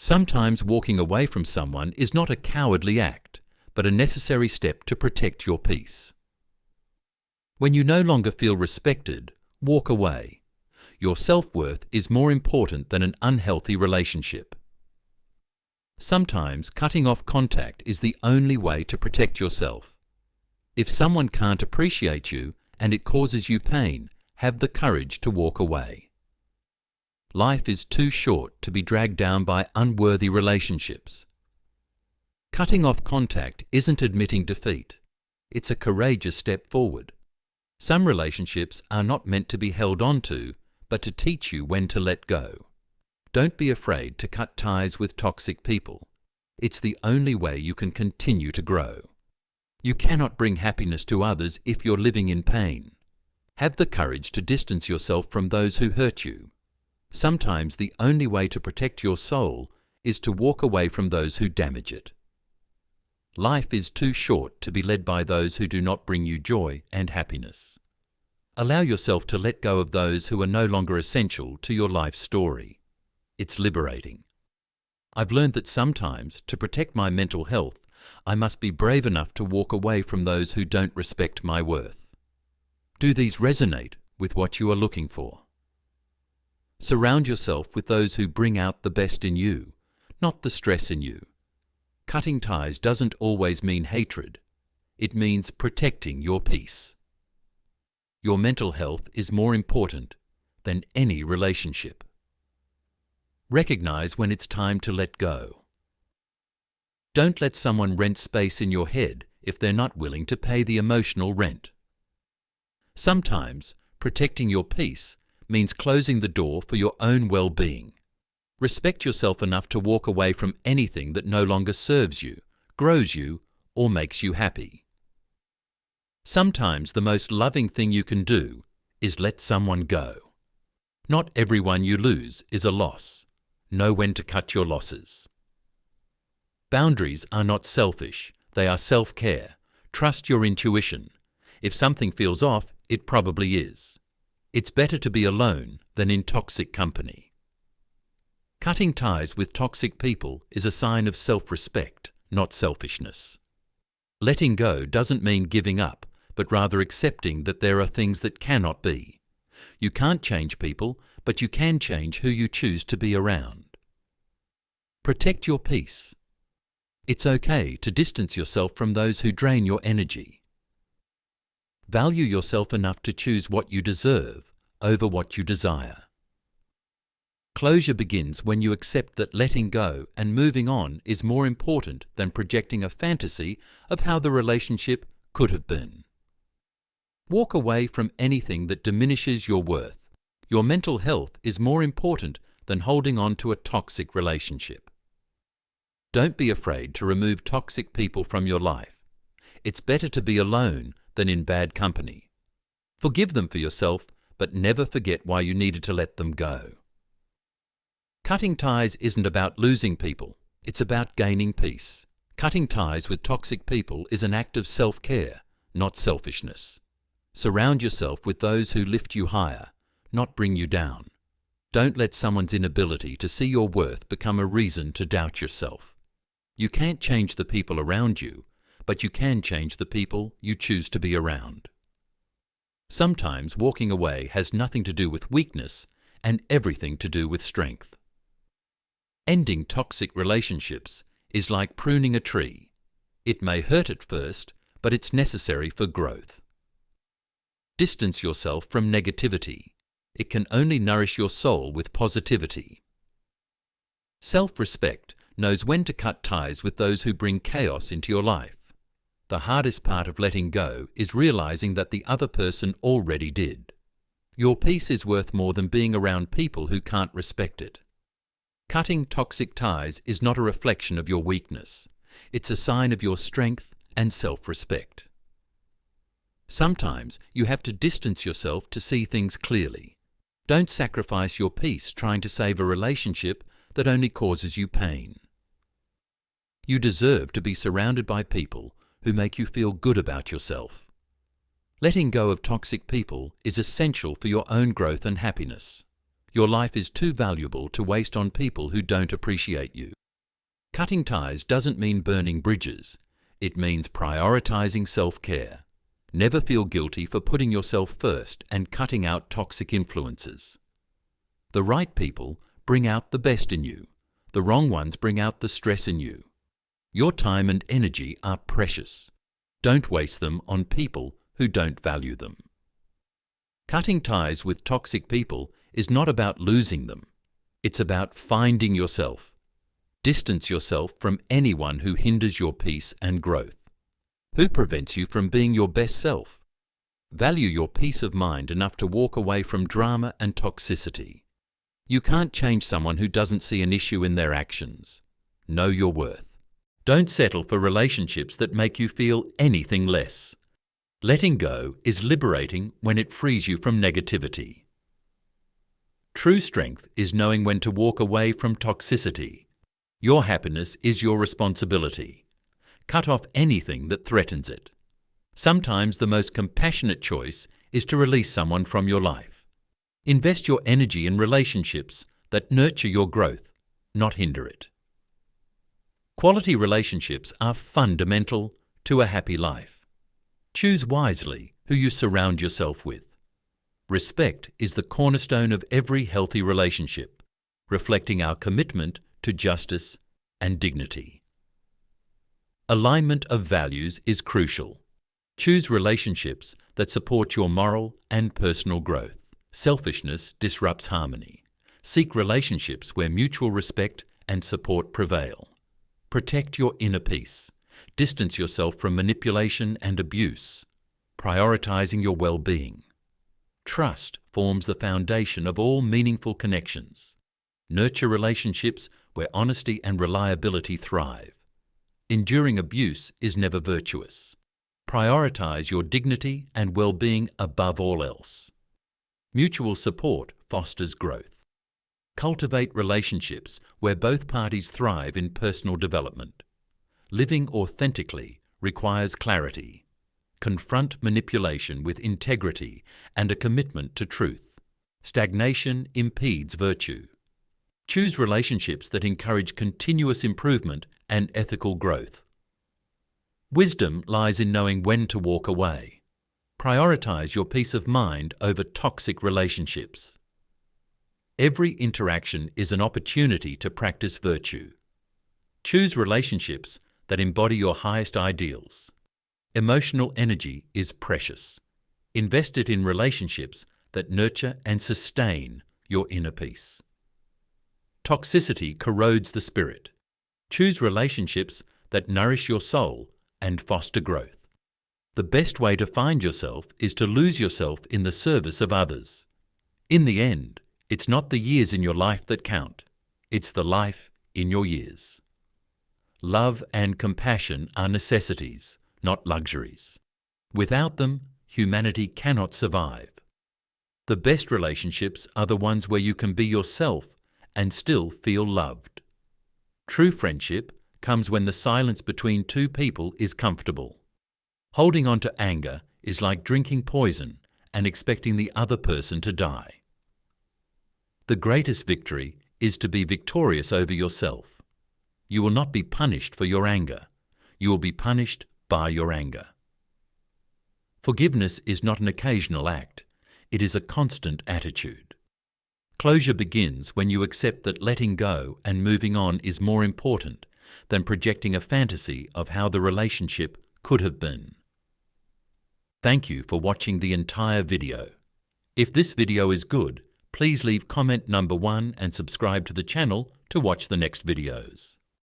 Sometimes walking away from someone is not a cowardly act, but a necessary step to protect your peace. When you no longer feel respected, walk away. Your self-worth is more important than an unhealthy relationship. Sometimes cutting off contact is the only way to protect yourself. If someone can't appreciate you and it causes you pain, have the courage to walk away. Life is too short to be dragged down by unworthy relationships. Cutting off contact isn't admitting defeat. It's a courageous step forward. Some relationships are not meant to be held on to, but to teach you when to let go. Don't be afraid to cut ties with toxic people. It's the only way you can continue to grow. You cannot bring happiness to others if you're living in pain. Have the courage to distance yourself from those who hurt you. Sometimes the only way to protect your soul is to walk away from those who damage it. Life is too short to be led by those who do not bring you joy and happiness. Allow yourself to let go of those who are no longer essential to your life story. It's liberating. I've learned that sometimes, to protect my mental health, I must be brave enough to walk away from those who don't respect my worth. Do these resonate with what you are looking for? Surround yourself with those who bring out the best in you, not the stress in you. Cutting ties doesn't always mean hatred. It means protecting your peace. Your mental health is more important than any relationship. Recognize when it's time to let go. Don't let someone rent space in your head if they're not willing to pay the emotional rent. Sometimes protecting your peace means closing the door for your own well-being. Respect yourself enough to walk away from anything that no longer serves you, grows you, or makes you happy. Sometimes the most loving thing you can do is let someone go. Not everyone you lose is a loss. Know when to cut your losses. Boundaries are not selfish, they are self-care. Trust your intuition. If something feels off, it probably is. It's better to be alone than in toxic company. Cutting ties with toxic people is a sign of self-respect, not selfishness. Letting go doesn't mean giving up, but rather accepting that there are things that cannot be. You can't change people, but you can change who you choose to be around. Protect your peace. It's okay to distance yourself from those who drain your energy. Value yourself enough to choose what you deserve over what you desire. Closure begins when you accept that letting go and moving on is more important than projecting a fantasy of how the relationship could have been. Walk away from anything that diminishes your worth. Your mental health is more important than holding on to a toxic relationship. Don't be afraid to remove toxic people from your life. It's better to be alone than in bad company. Forgive them for yourself, but never forget why you needed to let them go. Cutting ties isn't about losing people, it's about gaining peace. Cutting ties with toxic people is an act of self-care, not selfishness. Surround yourself with those who lift you higher, not bring you down. Don't let someone's inability to see your worth become a reason to doubt yourself. You can't change the people around you, but you can change the people you choose to be around. Sometimes walking away has nothing to do with weakness and everything to do with strength. Ending toxic relationships is like pruning a tree. It may hurt at first, but it's necessary for growth. Distance yourself from negativity. It can only nourish your soul with positivity. Self-respect knows when to cut ties with those who bring chaos into your life. The hardest part of letting go is realizing that the other person already did. Your peace is worth more than being around people who can't respect it. Cutting toxic ties is not a reflection of your weakness. It's a sign of your strength and self-respect. Sometimes you have to distance yourself to see things clearly. Don't sacrifice your peace trying to save a relationship that only causes you pain. You deserve to be surrounded by people who make you feel good about yourself. Letting go of toxic people is essential for your own growth and happiness. Your life is too valuable to waste on people who don't appreciate you. Cutting ties doesn't mean burning bridges. It means prioritizing self-care. Never feel guilty for putting yourself first and cutting out toxic influences. The right people bring out the best in you. The wrong ones bring out the stress in you. Your time and energy are precious. Don't waste them on people who don't value them. Cutting ties with toxic people is not about losing them. It's about finding yourself. Distance yourself from anyone who hinders your peace and growth. Who prevents you from being your best self? Value your peace of mind enough to walk away from drama and toxicity. You can't change someone who doesn't see an issue in their actions. Know your worth. Don't settle for relationships that make you feel anything less. Letting go is liberating when it frees you from negativity. True strength is knowing when to walk away from toxicity. Your happiness is your responsibility. Cut off anything that threatens it. Sometimes the most compassionate choice is to release someone from your life. Invest your energy in relationships that nurture your growth, not hinder it. Quality relationships are fundamental to a happy life. Choose wisely who you surround yourself with. Respect is the cornerstone of every healthy relationship, reflecting our commitment to justice and dignity. Alignment of values is crucial. Choose relationships that support your moral and personal growth. Selfishness disrupts harmony. Seek relationships where mutual respect and support prevail. Protect your inner peace. Distance yourself from manipulation and abuse, prioritizing your well-being. Trust forms the foundation of all meaningful connections. Nurture relationships where honesty and reliability thrive. Enduring abuse is never virtuous. Prioritize your dignity and well-being above all else. Mutual support fosters growth. Cultivate relationships where both parties thrive in personal development. Living authentically requires clarity. Confront manipulation with integrity and a commitment to truth. Stagnation impedes virtue. Choose relationships that encourage continuous improvement and ethical growth. Wisdom lies in knowing when to walk away. Prioritize your peace of mind over toxic relationships. Every interaction is an opportunity to practice virtue. Choose relationships that embody your highest ideals. Emotional energy is precious. Invest it in relationships that nurture and sustain your inner peace. Toxicity corrodes the spirit. Choose relationships that nourish your soul and foster growth. The best way to find yourself is to lose yourself in the service of others. In the end, it's not the years in your life that count. It's the life in your years. Love and compassion are necessities, not luxuries. Without them, humanity cannot survive. The best relationships are the ones where you can be yourself and still feel loved. True friendship comes when the silence between two people is comfortable. Holding on to anger is like drinking poison and expecting the other person to die. The greatest victory is to be victorious over yourself. You will not be punished for your anger. You will be punished by your anger. Forgiveness is not an occasional act. It is a constant attitude. Closure begins when you accept that letting go and moving on is more important than projecting a fantasy of how the relationship could have been. Thank you for watching the entire video. If this video is good, please leave comment number 1 and subscribe to the channel to watch the next videos.